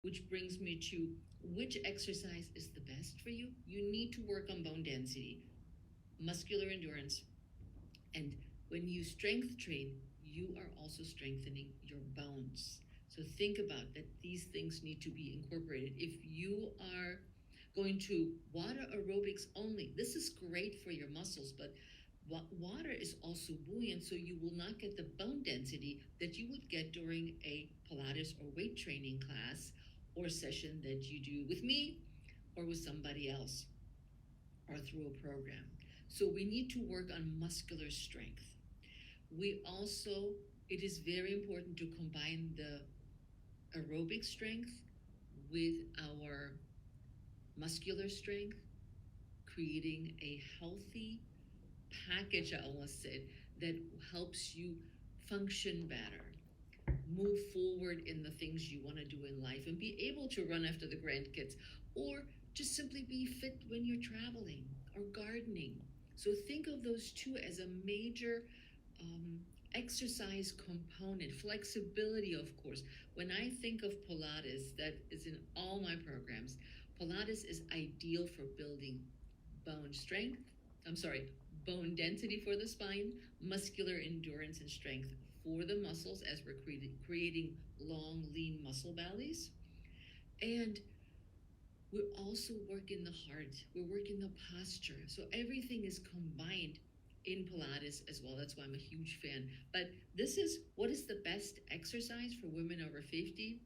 which brings me to which exercise is the best for you. You need to work on bone density, muscular endurance, and when you strength train, you are also strengthening your bones. So think about that these things need to be incorporated. If you are going to water aerobics only, this is great for your muscles, but water is also buoyant, so you will not get the bone density that you would get during a Pilates or weight training class or session that you do with me or with somebody else or through a program. So we need to work on muscular strength. We also, it is very important to combine the aerobic strength with our muscular strength, creating a healthy package, I almost said, that helps you function better, move forward in the things you want to do in life, and be able to run after the grandkids, or just simply be fit when you're traveling or gardening. So think of those two as a major exercise component. Flexibility, of course. When I think of Pilates, that is in all my programs, Pilates is ideal for building bone strength. I'm sorry, bone density for the spine, muscular endurance and strength for the muscles as we're creating long, lean muscle bellies. And we're also working the heart, we're working the posture. So everything is combined in Pilates as well. That's why I'm a huge fan. But this is what is the best exercise for women over 50?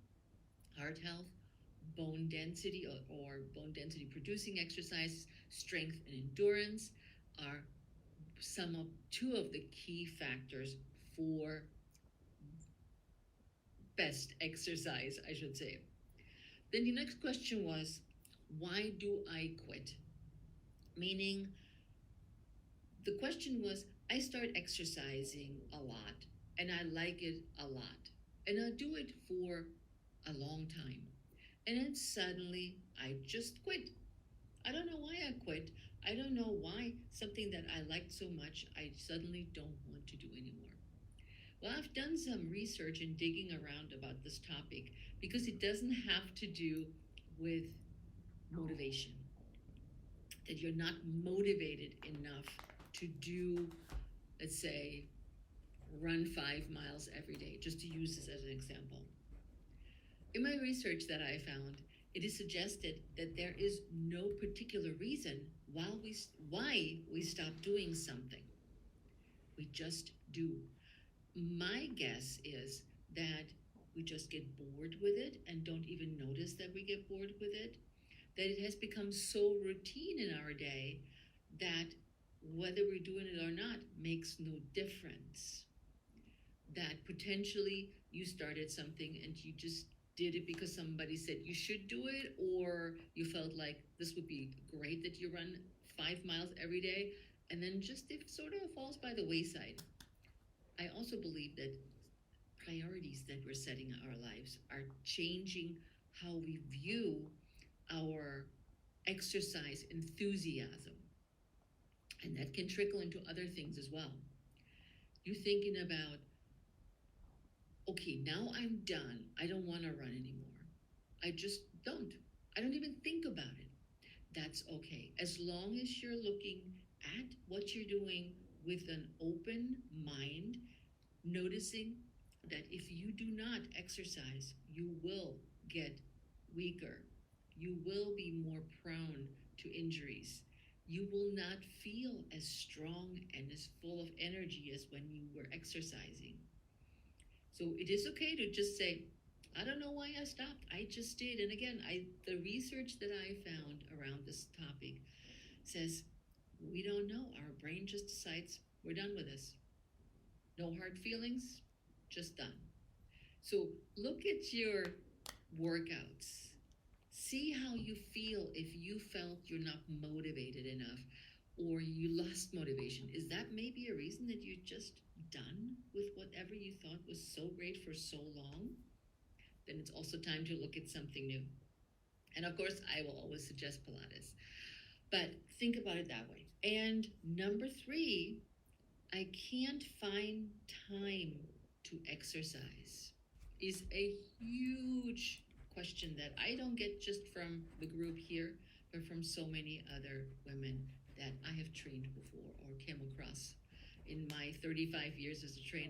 Heart health, bone density or bone density producing exercise, strength and endurance are some of two of the key factors for best exercise, I should say. Then the next question was, why do I quit? Meaning, the question was, I start exercising a lot and I like it a lot and I do it for a long time. And then suddenly I just quit. I don't know why I quit. I don't know why something that I liked so much I suddenly don't want to do anymore. Well, I've done some research and digging around about this topic because it doesn't have to do with motivation, that you're not motivated enough to do, let's say, run 5 miles every day, just to use this as an example. In my research that I found, it is suggested that there is no particular reason why we stop doing something. We just do. My guess is that we just get bored with it and don't even notice that we get bored with it, that it has become so routine in our day that whether we're doing it or not makes no difference. That potentially you started something and you just did it because somebody said you should do it, or you felt like this would be great that you run 5 miles every day, and then just it sort of falls by the wayside. I also believe that priorities that we're setting in our lives are changing how we view our exercise enthusiasm. And that can trickle into other things as well. You're thinking about, okay, now I'm done. I don't want to run anymore. I just don't. I don't even think about it. That's okay. As long as you're looking at what you're doing with an open mind, noticing that if you do not exercise, you will get weaker. You will be more prone to injuries. You will not feel as strong and as full of energy as when you were exercising. So it is okay to just say, I don't know why I stopped. I just did. And again, the research that I found around this topic says we don't know. Our brain just decides we're done with this. No hard feelings, just done. So look at your workouts. See how you feel if you felt you're not motivated enough or you lost motivation. Is that maybe a reason that you're just done with whatever you thought was so great for so long? Then it's also time to look at something new. And of course, I will always suggest Pilates. But think about it that way. And number 3, I can't find time to exercise is a huge question that I don't get just from the group here, but from so many other women that I have trained before or came across in my 35 years as a trainer.